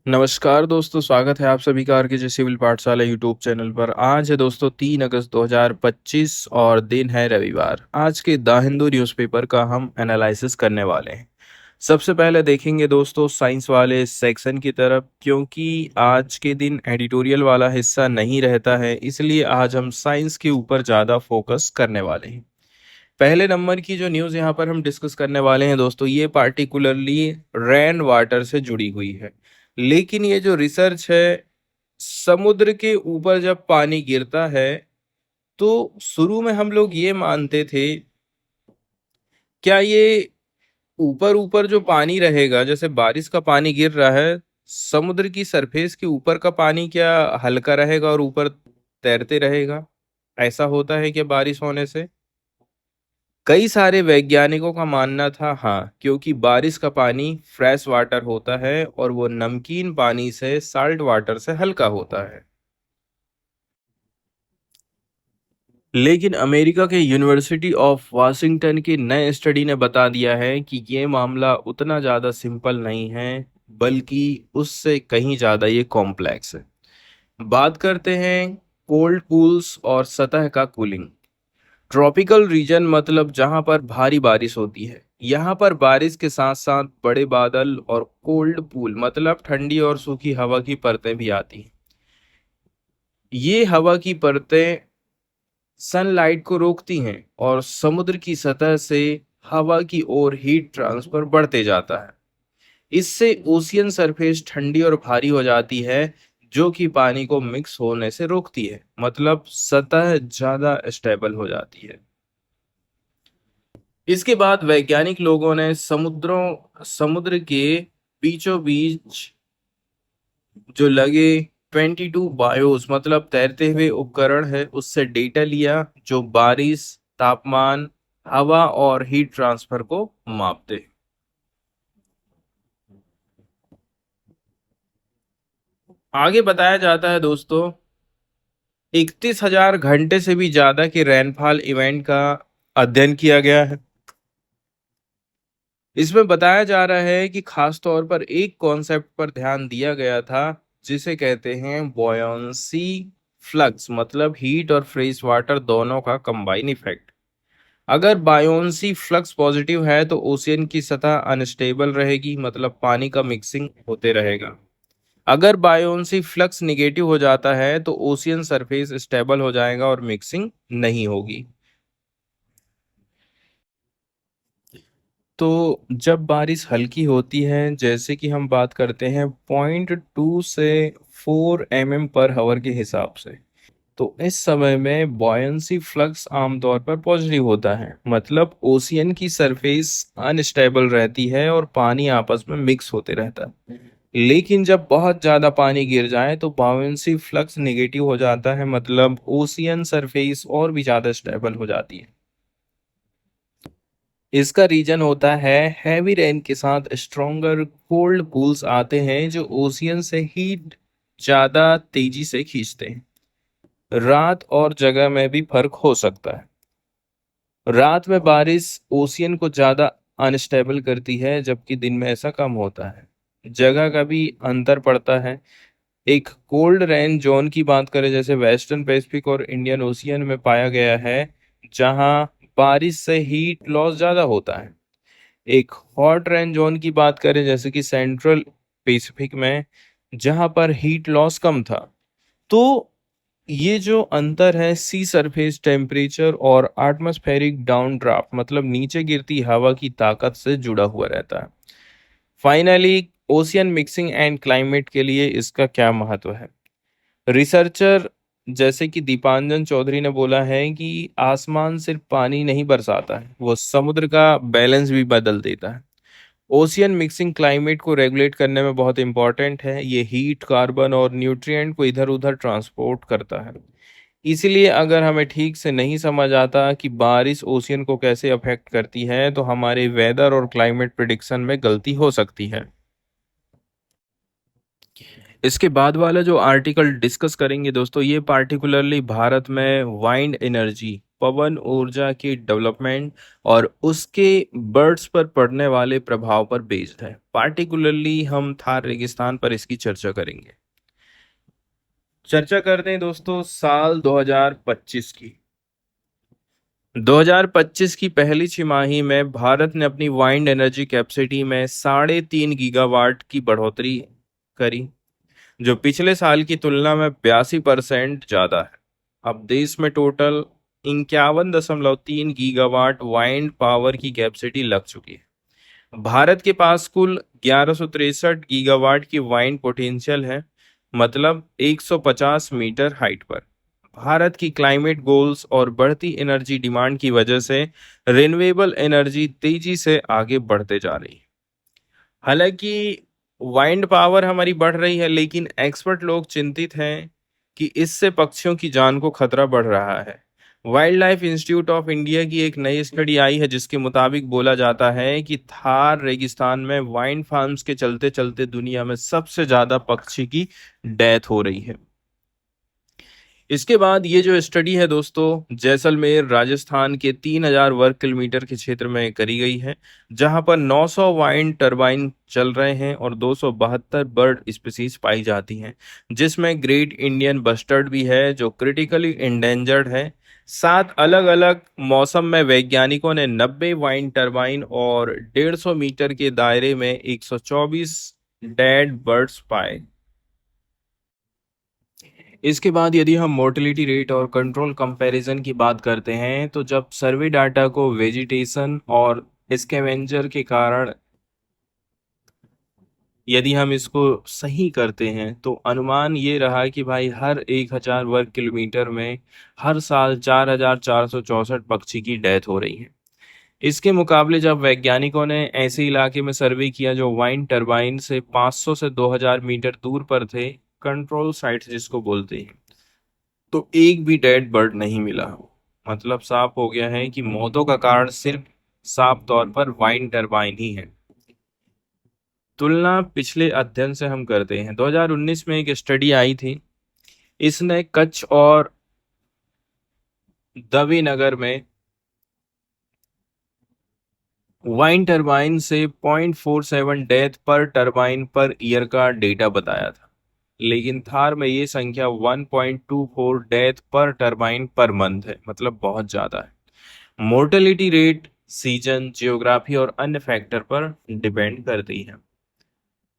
नमस्कार दोस्तों, स्वागत है आप सभी का आरके सिविल पाठशाला यूट्यूब चैनल पर। आज है दोस्तों 3 अगस्त 2025 और दिन है रविवार। आज के द हिंदू न्यूज़पेपर का हम एनालिसिस करने वाले हैं। सबसे पहले देखेंगे दोस्तों साइंस वाले सेक्शन की तरफ, क्योंकि आज के दिन एडिटोरियल वाला हिस्सा नहीं रहता है, इसलिए आज हम साइंस के ऊपर ज़्यादा फोकस करने वाले हैं। पहले नंबर की जो न्यूज़ यहाँ पर हम डिस्कस करने वाले हैं दोस्तों, ये पार्टिकुलरली रेन वाटर से जुड़ी हुई है। लेकिन ये जो रिसर्च है, समुद्र के ऊपर जब पानी गिरता है तो शुरू में हम लोग ये मानते थे, क्या ये ऊपर ऊपर जो पानी रहेगा, जैसे बारिश का पानी गिर रहा है, समुद्र की सरफेस के ऊपर का पानी क्या हल्का रहेगा और ऊपर तैरते रहेगा? ऐसा होता है क्या बारिश होने से? कई सारे वैज्ञानिकों का मानना था हाँ, क्योंकि बारिश का पानी फ्रेश वाटर होता है और वो नमकीन पानी से, साल्ट वाटर से हल्का होता है। लेकिन अमेरिका के यूनिवर्सिटी ऑफ वाशिंगटन की नए स्टडी ने बता दिया है कि ये मामला उतना ज़्यादा सिंपल नहीं है, बल्कि उससे कहीं ज़्यादा ये कॉम्प्लेक्स है। बात करते हैं कोल्ड पूल्स और सतह का कूलिंग। ट्रॉपिकल रीजन मतलब जहां पर भारी बारिश होती है, यहाँ पर बारिश के साथ साथ बड़े बादल और कोल्ड पूल मतलब ठंडी और सूखी हवा की परतें भी आती हैं। ये हवा की परतें सनलाइट को रोकती हैं और समुद्र की सतह से हवा की ओर हीट ट्रांसफर बढ़ते जाता है। इससे ओशियन सरफेस ठंडी और भारी हो जाती है, जो कि पानी को मिक्स होने से रोकती है, मतलब सतह ज्यादा स्टेबल हो जाती है। इसके बाद वैज्ञानिक लोगों ने समुद्र के बीचों बीच जो लगे 22 बायोस मतलब तैरते हुए उपकरण है, उससे डेटा लिया जो बारिश, तापमान, हवा और हीट ट्रांसफर को मापते हैं। आगे बताया जाता है दोस्तों, 31,000 घंटे से भी ज्यादा के रेनफॉल इवेंट का अध्ययन किया गया है। इसमें बताया जा रहा है कि खास तौर पर एक कॉन्सेप्ट पर ध्यान दिया गया था, जिसे कहते हैं बॉयंसी फ्लक्स, मतलब हीट और फ्रेश वाटर दोनों का कंबाइन इफेक्ट। अगर बायोंसी फ्लक्स पॉजिटिव है तो ओशियन की सतह अनस्टेबल रहेगी, मतलब पानी का मिक्सिंग होते रहेगा। अगर बायोंसी फ्लक्स निगेटिव हो जाता है तो ओशियन सरफेस स्टेबल हो जाएगा और मिक्सिंग नहीं होगी। तो जब बारिश हल्की होती है, जैसे कि हम बात करते हैं 0.2 से 4 mm/h के हिसाब से, तो इस समय में बॉयंसी फ्लक्स आमतौर पर पॉजिटिव होता है, मतलब ओशियन की सरफेस अनस्टेबल रहती है और पानी आपस में मिक्स होते रहता है। लेकिन जब बहुत ज्यादा पानी गिर जाए तो बॉयंसी फ्लक्स नेगेटिव हो जाता है, मतलब ओशियन सरफेस और भी ज्यादा स्टेबल हो जाती है। इसका रीजन होता है हैवी रेन के साथ स्ट्रोंगर कोल्ड पूल्स आते हैं, जो ओशियन से हीट ज्यादा तेजी से खींचते हैं। रात और जगह में भी फर्क हो सकता है। रात में बारिश ओशियन को ज्यादा अनस्टेबल करती है, जबकि दिन में ऐसा कम होता है। जगह का भी अंतर पड़ता है। एक कोल्ड रेन जोन की बात करें, जैसे वेस्टर्न पैसिफिक और इंडियन ओशियन में पाया गया है, जहां बारिश से हीट लॉस ज्यादा होता है। एक हॉट रेन जोन की बात करें, जैसे कि सेंट्रल पैसिफिक में, जहां पर हीट लॉस कम था। तो ये जो अंतर है सी सरफेस टेम्परेचर और एटमॉस्फेरिक डाउन ड्राफ्ट मतलब नीचे गिरती हवा की ताकत से जुड़ा हुआ रहता है। Finally ocean mixing and climate के लिए इसका क्या महत्व है? रिसर्चर जैसे कि दीपांजन चौधरी ने बोला है कि आसमान सिर्फ पानी नहीं बरसाता है, वो समुद्र का बैलेंस भी बदल देता है। ओशियन मिक्सिंग क्लाइमेट को रेगुलेट करने में बहुत इंपॉर्टेंट है। ये हीट, कार्बन और न्यूट्रिएंट को इधर उधर ट्रांसपोर्ट करता है। इसीलिए अगर हमें ठीक से नहीं समझ आता कि बारिश ओशियन को कैसे अफेक्ट करती है, तो हमारे वेदर और क्लाइमेट प्रिडिक्शन में गलती हो सकती है। इसके बाद वाला जो आर्टिकल डिस्कस करेंगे दोस्तों, ये पार्टिकुलरली भारत में वाइंड एनर्जी पवन ऊर्जा की डेवलपमेंट और उसके बर्ड्स पर पड़ने वाले प्रभाव पर बेस्ड है। पार्टिकुलरली हम थार रेगिस्तान पर इसकी चर्चा करेंगे। चर्चा करते हैं दोस्तों साल 2025 की। 2025 की पहली छमाही में भारत ने अपनी वाइंड एनर्जी कैपेसिटी में 3.5 गीगावाट की बढ़ोतरी करी, जो पिछले साल की तुलना में 82% ज्यादा है। अब देश में टोटल 51.3 गीगावाट वाइंड पावर की कैपेसिटी लग चुकी है। भारत के पास कुल 1163 गीगावाट की वाइंड पोटेंशियल है, मतलब 150 मीटर हाइट पर। भारत की क्लाइमेट गोल्स और बढ़ती एनर्जी डिमांड की वजह से रिन्यूएबल एनर्जी तेजी से आगे बढ़ते जा रही है। हालांकि वाइंड पावर हमारी बढ़ रही है, लेकिन एक्सपर्ट लोग चिंतित हैं कि इससे पक्षियों की जान को खतरा बढ़ रहा है। Wild life institute of India की एक नई स्टडी आई है, जिसके मुताबिक बोला जाता है कि थार रेगिस्तान में वाइंड फार्म्स के चलते चलते दुनिया में सबसे ज्यादा पक्षी की डेथ हो रही है। इसके बाद ये जो स्टडी है दोस्तों, जैसलमेर राजस्थान के 3000 वर्ग किलोमीटर के क्षेत्र में करी गई है, जहां पर 900 वाइंड टरबाइन चल रहे हैं और 272 बर्ड स्पीसीज पाई जाती हैं, जिसमें ग्रेट इंडियन बस्टर्ड भी है जो क्रिटिकली इंडेंजर्ड है। 7 अलग-अलग मौसम में वैज्ञानिकों ने 90 वाइंड टरबाइन और 150 मीटर के दायरे में 124 डेड बर्ड्स पाए। इसके बाद यदि हम मोर्टेलिटी रेट और कंट्रोल कंपैरिजन की बात करते हैं, तो जब सर्वे डाटा को वेजिटेशन और स्कैवेंजर के कारण यदि हम इसको सही करते हैं, तो अनुमान ये रहा कि भाई हर 1000 वर्ग किलोमीटर में हर साल 4464 पक्षी की डेथ हो रही है। इसके मुकाबले जब वैज्ञानिकों ने ऐसे इलाके में सर्वे किया जो वाइंड टरबाइन से 500 से 2000 मीटर दूर पर थे, कंट्रोल साइट्स जिसको बोलते हैं, तो एक भी डेड बर्ड नहीं मिला। मतलब साफ हो गया है कि मौतों का कारण सिर्फ साफ तौर पर वाइंड टरबाइन ही है। तुलना पिछले अध्ययन से हम करते हैं। 2019 में एक स्टडी आई थी, इसने कच्छ और दवी नगर में वाइंड टरबाइन से 0.47 डेथ पर टरबाइन पर ईयर का डेटा बताया था, लेकिन थार में ये संख्या 1.24 डेथ पर टरबाइन पर मंथ है, मतलब बहुत ज्यादा है। मोर्टेलिटी रेट सीजन, जियोग्राफी और अन्य फैक्टर पर डिपेंड करती है।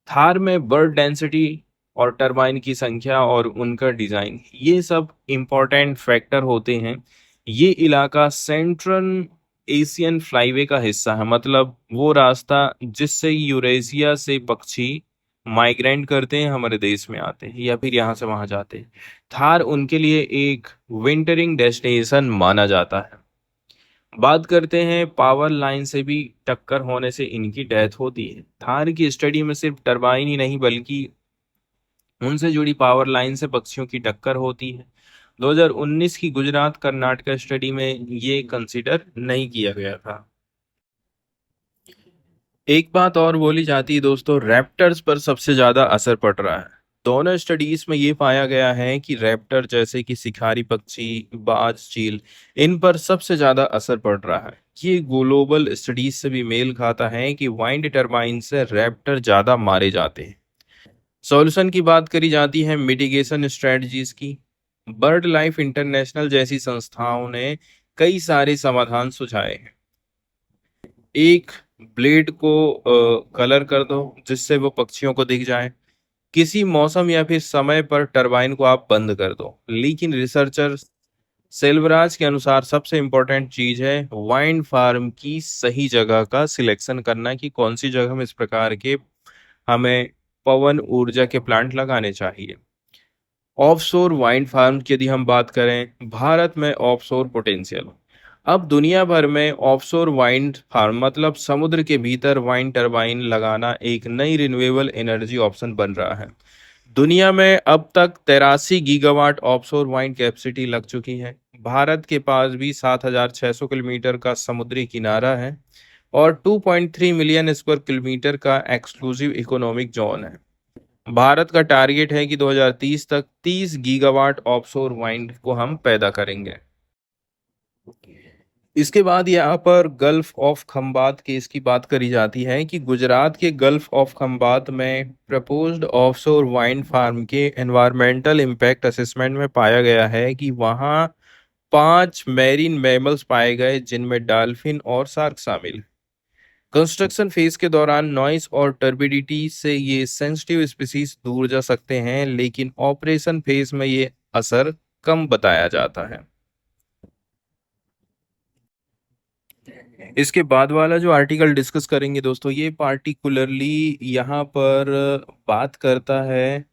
थार में बर्ड डेंसिटी और टरबाइन की संख्या और उनका डिजाइन, ये सब इंपॉर्टेंट फैक्टर होते हैं। ये इलाका सेंट्रल एशियन फ्लाईवे का हिस्सा है, मतलब वो रास्ता जिससे यूरेशिया से पक्षी माइग्रेंट करते हैं, हमारे देश में आते हैं या फिर यहाँ से वहां जाते हैं। थार उनके लिए एक विंटरिंग डेस्टिनेशन माना जाता है। बात करते हैं पावर लाइन से भी टक्कर होने से इनकी डेथ होती है। थार की स्टडी में सिर्फ टरबाइन ही नहीं, बल्कि उनसे जुड़ी पावर लाइन से पक्षियों की टक्कर होती है। 2019 की गुजरात कर्नाटक स्टडी में ये कंसीडर नहीं किया गया था। एक बात और बोली जाती है दोस्तों, रैप्टर्स पर सबसे ज्यादा असर पड़ रहा है। दोनों स्टडीज में ये पाया गया है कि रैप्टर जैसे कि शिकारी पक्षी, बाज, चील, इन पर सबसे ज्यादा असर पड़ रहा है। ये ग्लोबल स्टडीज से भी मेल खाता है कि वाइंड टरबाइन से रैप्टर ज्यादा मारे जाते हैं। सॉल्यूशन की बात करी जाती है मिटिगेशन स्ट्रेटजीज की। बर्ड लाइफ इंटरनेशनल जैसी संस्थाओं ने कई सारे समाधान सुझाए हैं। एक, ब्लेड को कलर कर दो जिससे वो पक्षियों को दिख जाए। किसी मौसम या फिर समय पर टरबाइन को आप बंद कर दो। लेकिन रिसर्चर सेल्वराज के अनुसार सबसे इंपॉर्टेंट चीज है वाइंड फार्म की सही जगह का सिलेक्शन करना, कि कौन सी जगह में इस प्रकार के हमें पवन ऊर्जा के प्लांट लगाने चाहिए। ऑफशोर वाइंड फार्म की यदि हम बात करें, भारत में ऑफशोर पोटेंशियल। अब दुनिया भर में ऑफशोर वाइंड फार्म, मतलब समुद्र के भीतर वाइंड टरबाइन लगाना, एक नई रिन्यूएबल एनर्जी ऑप्शन बन रहा है। दुनिया में अब तक 83 गीगावाट ऑफशोर वाइंड कैपेसिटी लग चुकी है। भारत के पास भी 7600 किलोमीटर का समुद्री किनारा है और 2.3 मिलियन स्क्वायर किलोमीटर का एक्सक्लूसिव इकोनॉमिक जोन है। भारत का टारगेट है कि 2030 तक 30 गीगावाट ऑफशोर वाइंड को हम पैदा करेंगे। इसके बाद यहाँ पर गल्फ ऑफ खंबात केस की बात करी जाती है कि गुजरात के गल्फ ऑफ खंबात में प्रपोज्ड ऑफशोर वाइन फार्म के एनवायरमेंटल इम्पैक्ट असेसमेंट में पाया गया है कि वहाँ 5 मैरीन मैमल्स पाए गए जिनमें डॉल्फिन और शार्क शामिल। कंस्ट्रक्शन फेज के दौरान नॉइस और टर्बिडिटी से ये सेंसिटिव स्पीसीज दूर जा सकते हैं, लेकिन ऑपरेशन फेज में ये असर कम बताया जाता है। इसके बाद वाला जो आर्टिकल डिस्कस करेंगे दोस्तों, ये पार्टिकुलरली यहाँ पर बात करता है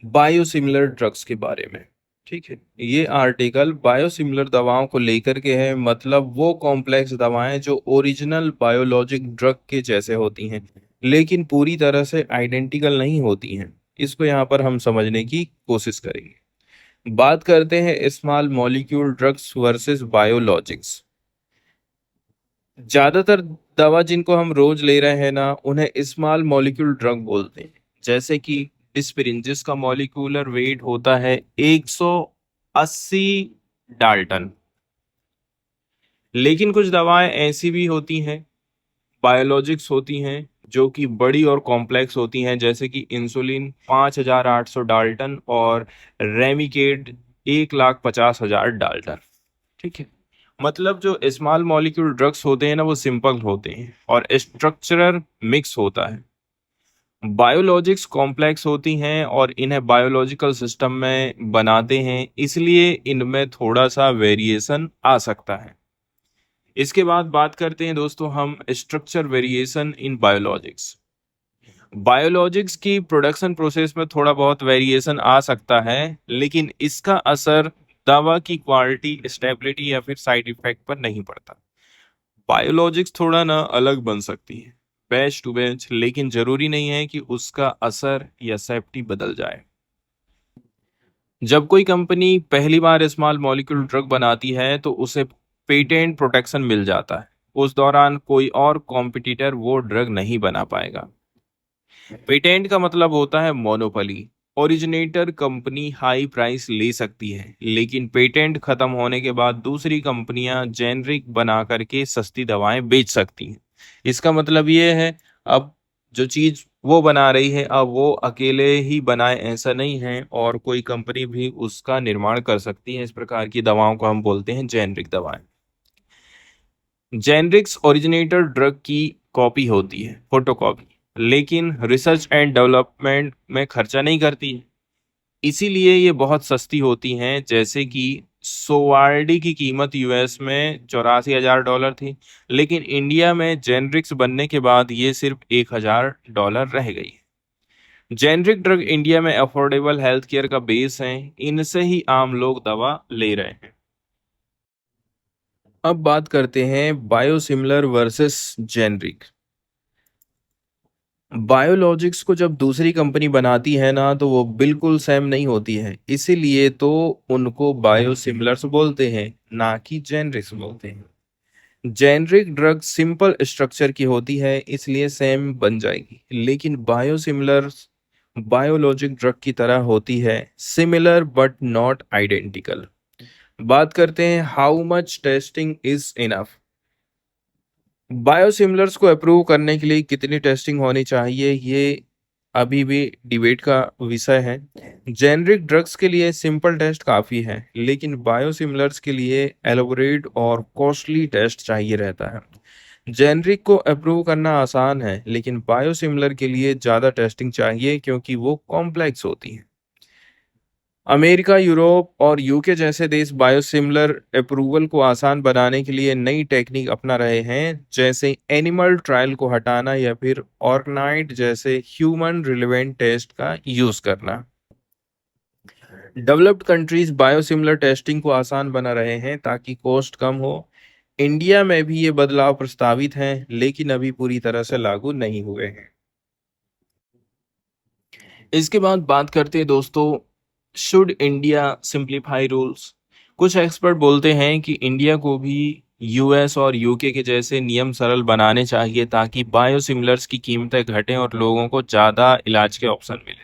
बायोसिमिलर ड्रग्स के बारे में। ठीक है, ये आर्टिकल बायोसिमिलर दवाओं को लेकर के है, मतलब वो कॉम्प्लेक्स दवाएं जो ओरिजिनल बायोलॉजिक ड्रग के जैसे होती हैं लेकिन पूरी तरह से आइडेंटिकल नहीं होती हैं। इसको यहाँ पर हम समझने की कोशिश करेंगे। बात करते हैं small molecule drugs versus biologics. ज्यादातर दवा जिनको हम रोज ले रहे हैं ना, उन्हें स्मॉल मॉलिक्यूल ड्रग बोलते हैं, जैसे कि डिस्पिरिन जिसका मॉलिक्यूलर वेट होता है 180 डाल्टन। लेकिन कुछ दवाएं ऐसी भी होती हैं, बायोलॉजिक्स होती हैं, जो कि बड़ी और कॉम्प्लेक्स होती हैं, जैसे कि इंसुलिन 5800 डाल्टन और रेमिकेड 1,50,000 डाल्टन। ठीक है, मतलब जो स्मॉल मॉलिक्यूल ड्रग्स होते हैं ना, वो सिंपल होते हैं और स्ट्रक्चरल मिक्स होता है। बायोलॉजिक्स कॉम्प्लेक्स होती हैं और इन्हें बायोलॉजिकल सिस्टम में बनाते हैं, इसलिए इनमें थोड़ा सा वेरिएशन आ सकता है। इसके बाद बात करते हैं दोस्तों हम structure variation in biologics. Biologics की प्रोडक्शन प्रोसेस में थोड़ा बहुत वेरिएशन आ सकता है, लेकिन इसका असर दवा की क्वालिटी, स्टेबिलिटी या फिर साइड इफेक्ट पर नहीं पड़ता। बायोलॉजिक्स थोड़ा ना अलग बन सकती है बैच टू बैच, लेकिन जरूरी नहीं है कि उसका असर या सेफ्टी बदल जाए। जब कोई कंपनी पहली बार स्मॉल मॉलिक्यूल ड्रग बनाती है तो उसे पेटेंट प्रोटेक्शन मिल जाता है। उस दौरान कोई और कॉम्पिटिटर वो ड्रग नहीं बना पाएगा। पेटेंट का मतलब होता है monopoly. Originator company high price ले सकती है, लेकिन पेटेंट खत्म होने के बाद दूसरी कंपनियां जेनरिक बना करके सस्ती दवाएं बेच सकती हैं। इसका मतलब ये है, अब जो चीज वो बना रही है अब वो अकेले ही बनाए ऐसा नहीं है, और कोई कंपनी भी उसका निर्माण कर सकती है। इस प्रकार की दवाओं को हम बोलते हैं जेनरिक दवाएं। जेनरिक्स ओरिजिनेटर ड्रग की कॉपी होती है, फोटोकॉपी, लेकिन रिसर्च एंड डेवलपमेंट में खर्चा नहीं करती है, इसीलिए ये बहुत सस्ती होती हैं। जैसे कि सोवार्डी की कीमत यूएस में $84,000 थी, लेकिन इंडिया में जेनरिक्स बनने के बाद ये सिर्फ $1,000 रह गई। जेनरिक ड्रग इंडिया में अफोर्डेबल हेल्थ केयर का बेस है, इनसे ही आम लोग दवा ले रहे हैं। अब बात करते हैं बायोसिमिलर वर्सेस जेनरिक। बायोलॉजिक्स को जब दूसरी कंपनी बनाती है ना, तो वो बिल्कुल सेम नहीं होती है, इसीलिए तो उनको बायोसिमिलर्स बोलते हैं, ना कि जेनरिक्स बोलते हैं। जेनरिक ड्रग सिंपल स्ट्रक्चर की होती है, इसलिए सेम बन जाएगी, लेकिन बायोसिमिलर्स बायोलॉजिक ड्रग की तरह होती है, सिमिलर बट नॉट आइडेंटिकल। बात करते हैं how much testing is enough. Biosimilars को अप्रूव करने के लिए कितनी टेस्टिंग होनी चाहिए, ये अभी भी डिबेट का विषय है। जेनरिक ड्रग्स के लिए सिंपल टेस्ट काफ़ी है, लेकिन बायोसिमिलर्स के लिए एलोबरेट और कॉस्टली टेस्ट चाहिए रहता है। जेनरिक को अप्रूव करना आसान है, लेकिन बायोसिमिलर के लिए ज़्यादा टेस्टिंग चाहिए क्योंकि वो कॉम्प्लेक्स होती हैं। अमेरिका, यूरोप और यूके जैसे देश बायोसिमिलर अप्रूवल को आसान बनाने के लिए नई टेक्निक अपना रहे हैं, जैसे एनिमल ट्रायल को हटाना या फिर ऑर्गेनाइड जैसे ह्यूमन रिलेवेंट टेस्ट का यूज करना। डेवलप्ड कंट्रीज बायोसिमिलर टेस्टिंग को आसान बना रहे हैं ताकि कॉस्ट कम हो। इंडिया में भी ये बदलाव प्रस्तावित हैं, लेकिन अभी पूरी तरह से लागू नहीं हुए हैं। इसके बाद बात करते हैं दोस्तों, शुड इंडिया सिंप्लीफाई रूल्स। कुछ एक्सपर्ट बोलते हैं कि इंडिया को भी यूएस और यूके के जैसे नियम सरल बनाने चाहिए ताकि बायोसिमिलर्स की कीमतें घटें और लोगों को ज़्यादा इलाज के ऑप्शन मिले।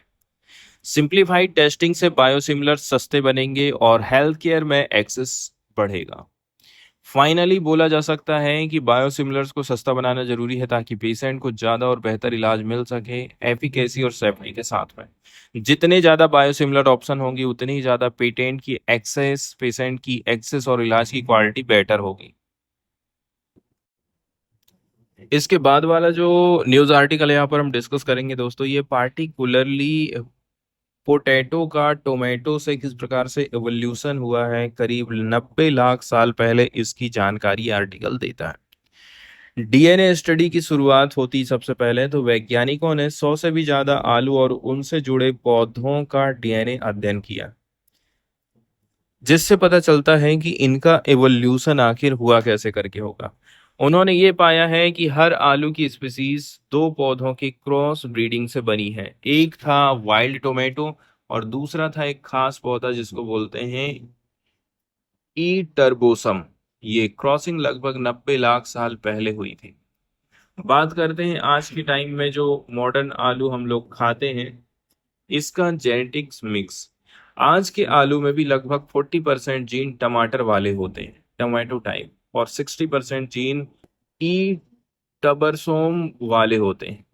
सिंप्लीफाइड टेस्टिंग से बायोसिमिलर्स सस्ते बनेंगे और हेल्थ केयर में एक्सेस बढ़ेगा। फाइनली बोला जा सकता है कि बायोसिमिलर्स को सस्ता बनाना जरूरी है ताकि पेशेंट को ज़्यादा और बेहतर इलाज मिल सके एफिकेसी और सेफ्टी के साथ में। जितने ज़्यादा बायोसिमिलर ऑप्शन होंगी उतनी ही ज़्यादा पेटेंट की एक्सेस, पेशेंट की एक्सेस और इलाज की क्वालिटी बेटर होगी। इसके बाद वाला जो न्यूज़ आर्टिकल यहाँ पर हम डिस्कस करेंगे दोस्तों, ये पार्टिकुलरली पोटैटो का टोमेटो से किस प्रकार से एवोल्यूशन हुआ है करीब 90 लाख साल पहले, इसकी जानकारी आर्टिकल देता है। डीएनए स्टडी की शुरुआत होती सबसे पहले तो वैज्ञानिकों ने 100 से भी ज्यादा आलू और उनसे जुड़े पौधों का डीएनए अध्ययन किया, जिससे पता चलता है कि इनका एवोल्यूशन आखिर हुआ कैसे करके होगा। उन्होंने ये पाया है कि हर आलू की स्पीसीज दो पौधों की क्रॉस ब्रीडिंग से बनी है। एक था वाइल्ड टोमेटो और दूसरा था एक खास पौधा जिसको बोलते हैं ई टर्बोसम। ये क्रॉसिंग लगभग 90 लाख साल पहले हुई थी। बात करते हैं आज के टाइम में जो मॉडर्न आलू हम लोग खाते हैं, इसका जेनेटिक्स मिक्स। आज के आलू में भी लगभग 40% जीन टमाटर वाले होते हैं, टमाटो टाइप, और 60% जीन ई टबरसोम वाले होते हैं।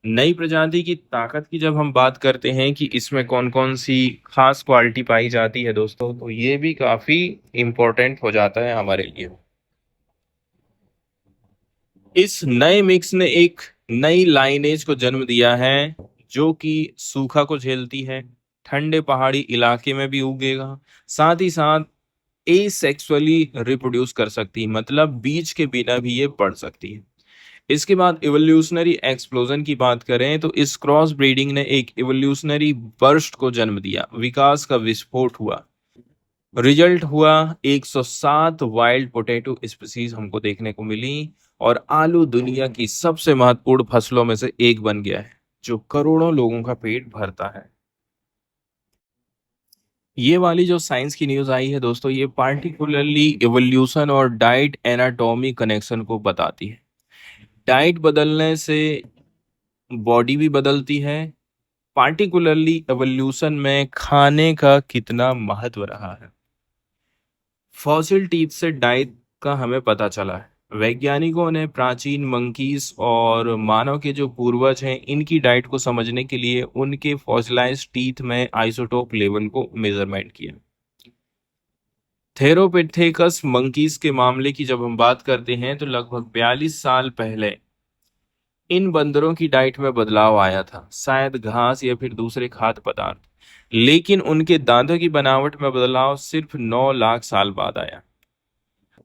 नई प्रजाति की ताकत की जब हम बात करते हैं कि इसमें कौन कौन सी खास क्वालिटी पाई जाती है दोस्तों, तो ये भी काफी इम्पोर्टेंट हो जाता है हमारे लिए। इस नए मिक्स ने एक नई लाइनेज को जन्म दिया है जो कि सूखा को झेलती है, ठंडे पहाड़ी इलाके में भी उगेगा, साथ ही साथ एसेक्सुअली रिप्रोड्यूस कर सकती है, मतलब बीज के बिना भी ये बढ़ सकती है। इसके बाद इवोल्यूशनरी एक्सप्लोजन की बात करें तो इस क्रॉस ब्रीडिंग ने एक इवोल्यूशनरी बर्स्ट को जन्म दिया, विकास का विस्फोट हुआ। रिजल्ट हुआ 107 वाइल्ड पोटैटो स्पीसीज हमको देखने को मिली और आलू दुनिया की सबसे महत्वपूर्ण फसलों में से एक बन गया है जो करोड़ों लोगों का पेट भरता है। ये वाली जो साइंस की न्यूज़ आई है दोस्तों, ये पार्टिकुलरली इवोल्यूशन और डाइट एनाटॉमी कनेक्शन को बताती है। डाइट बदलने से बॉडी भी बदलती है, पार्टिकुलरली एवोल्यूशन में खाने का कितना महत्व रहा है। फॉसिल टीथ से डाइट का हमें पता चला है। वैज्ञानिकों ने प्राचीन मंकीज और मानव के जो पूर्वज हैं इनकी डाइट को समझने के लिए उनके फॉसिलाइज्ड टीथ में आइसोटोप लेवल को मेजरमेंट किया। थेरोपिथेकस मंकीज के मामले की जब हम बात करते हैं तो लगभग 42 साल पहले इन बंदरों की डाइट में बदलाव आया था, शायद घास या फिर दूसरे खाद्य पदार्थ, लेकिन उनके दांतों की बनावट में बदलाव सिर्फ 9 लाख साल बाद आया।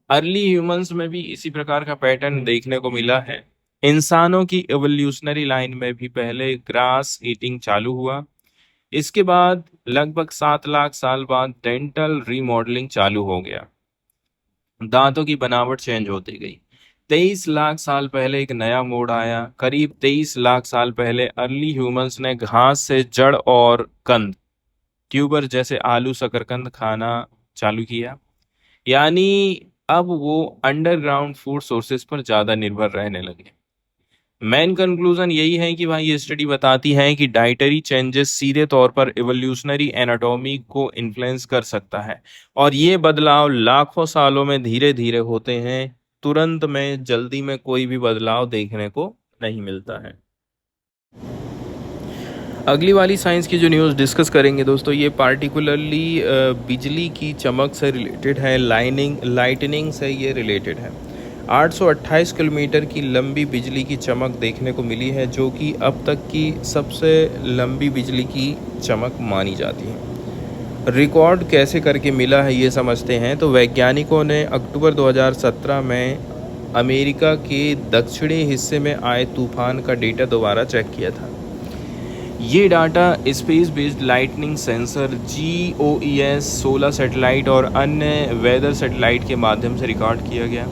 अर्ली ह्यूमंस में भी इसी प्रकार का पैटर्न देखने को मिला है। इंसानों की एवोल्यूशनरी लाइन में भी पहले ग्रास ईटिंग चालू हुआ, इसके बाद लगभग 7 लाख साल बाद डेंटल रीमॉडलिंग चालू हो गया, दांतों की बनावट चेंज होती गई। 23 लाख साल पहले एक नया मोड़ आया। करीब 23 लाख साल पहले अर्ली ह्यूमंस ने घास से जड़ और कंद, ट्यूबर जैसे आलू शकरकंद खाना चालू किया, यानी अब वो अंडरग्राउंड फूड सोर्सेज पर ज़्यादा निर्भर रहने लगे। मेन कंक्लूजन यही है कि भाई ये स्टडी बताती है कि डाइटरी चेंजेस सीधे तौर पर इवोल्यूशनरी एनाटॉमी को इन्फ्लुएंस कर सकता है और ये बदलाव लाखों सालों में धीरे धीरे होते हैं, तुरंत में जल्दी में कोई भी बदलाव देखने को नहीं मिलता है। अगली वाली साइंस की जो न्यूज़ डिस्कस करेंगे दोस्तों, ये पार्टिकुलरली बिजली की चमक से रिलेटेड है, लाइटनिंग से ये रिलेटेड है। 828 किलोमीटर की लंबी बिजली की चमक देखने को मिली है जो कि अब तक की सबसे लंबी बिजली की चमक मानी जाती है। रिकॉर्ड कैसे करके मिला है ये समझते हैं तो वैज्ञानिकों ने अक्टूबर 2017 में अमेरिका के दक्षिणी हिस्से में आए तूफान का डेटा दोबारा चेक किया था। ये data space based lightning sensor GOES 16 satellite और अन्य वेदर सैटेलाइट के माध्यम से रिकॉर्ड किया गया।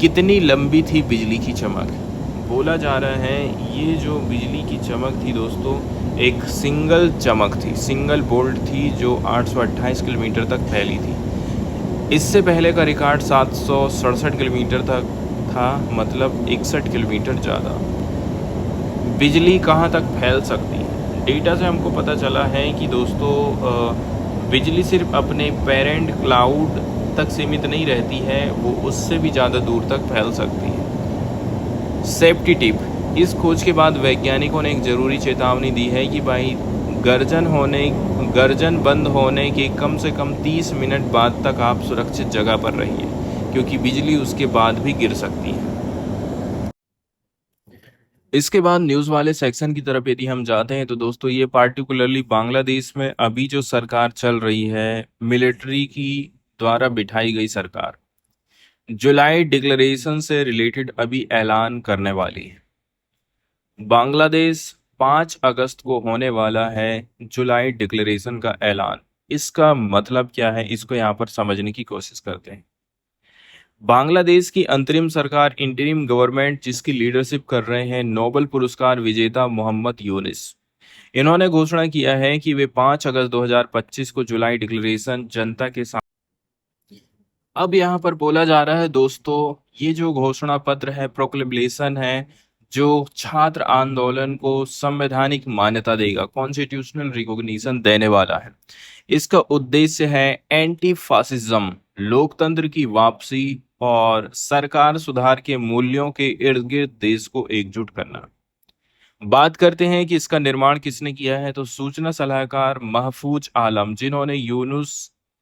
कितनी लंबी थी बिजली की चमक? बोला जा रहा है ये जो बिजली की चमक थी दोस्तों, एक सिंगल चमक थी, सिंगल बोल्ट थी जो 828 किलोमीटर तक फैली थी। इससे पहले का रिकॉर्ड 767 किलोमीटर तक था, मतलब 61 किलोमीटर ज़्यादा। बिजली कहाँ तक फैल सकती है? डेटा से हमको पता चला है कि दोस्तों बिजली सिर्फ अपने पेरेंट क्लाउड तक सीमित नहीं रहती है, वो उससे भी ज़्यादा दूर तक फैल सकती है। सेफ्टी टिप: इस खोज के बाद वैज्ञानिकों ने एक ज़रूरी चेतावनी दी है कि भाई गर्जन बंद होने के कम से कम 30 मिनट बाद तक आप सुरक्षित जगह पर रहिए, क्योंकि बिजली उसके बाद भी गिर सकती है। इसके बाद न्यूज़ वाले सेक्शन की तरफ यदि हम जाते हैं तो दोस्तों, ये पार्टिकुलरली बांग्लादेश में अभी जो सरकार चल रही है, मिलिट्री की द्वारा बिठाई गई सरकार, जुलाई डिक्लेरेशन से रिलेटेड अभी ऐलान करने वाली है। बांग्लादेश 5 अगस्त को होने वाला है जुलाई डिक्लेरेशन का ऐलान। इसका मतलब क्या है, इसको यहाँ पर समझने की कोशिश करते हैं। बांग्लादेश की अंतरिम सरकार, इंटरिम गवर्नमेंट, जिसकी लीडरशिप कर रहे हैं नोबेल पुरस्कार विजेता मोहम्मद यूनिस, इन्होंने घोषणा किया है कि वे 5 अगस्त 2025 को जुलाई डिक्लेरेशन जनता के साथ। अब यहाँ पर बोला जा रहा है दोस्तों, ये जो घोषणा पत्र है, प्रोक्लेमेशन है, जो छात्र आंदोलन को संवैधानिक मान्यता देगा, कॉन्स्टिट्यूशनल रिकॉग्निशन देने वाला है। इसका उद्देश्य है एंटी फासिज्म, लोकतंत्र की वापसी और सरकार सुधार के मूल्यों के इर्द गिर्द देश को एकजुट करना। बात करते हैं कि इसका निर्माण किसने किया है, तो सूचना सलाहकार महफूज आलम,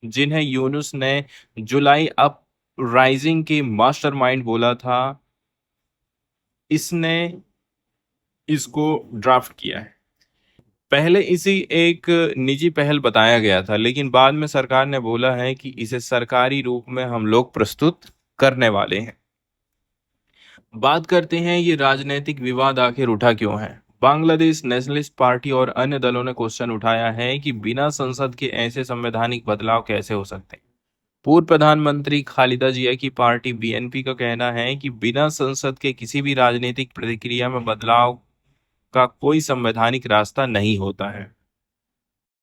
जिन्हें यूनुस ने जुलाई अप राइजिंग के मास्टरमाइंड बोला था, इसने इसको ड्राफ्ट किया है। पहले इसी एक निजी पहल बताया गया था, लेकिन बाद में सरकार ने बोला है कि इसे सरकारी रूप में हम लोग प्रस्तुत करने वाले हैं। बात करते हैं ये राजनीतिक विवाद आखिर उठा क्यों है। बांग्लादेश नेशनलिस्ट पार्टी और अन्य दलों ने क्वेश्चन उठाया है कि बिना संसद के ऐसे संवैधानिक बदलाव कैसे हो सकते हैं। पूर्व प्रधानमंत्री खालिदा जिया की पार्टी बीएनपी का कहना है कि बिना संसद के किसी भी राजनीतिक प्रक्रिया में बदलाव का कोई संवैधानिक रास्ता नहीं होता है।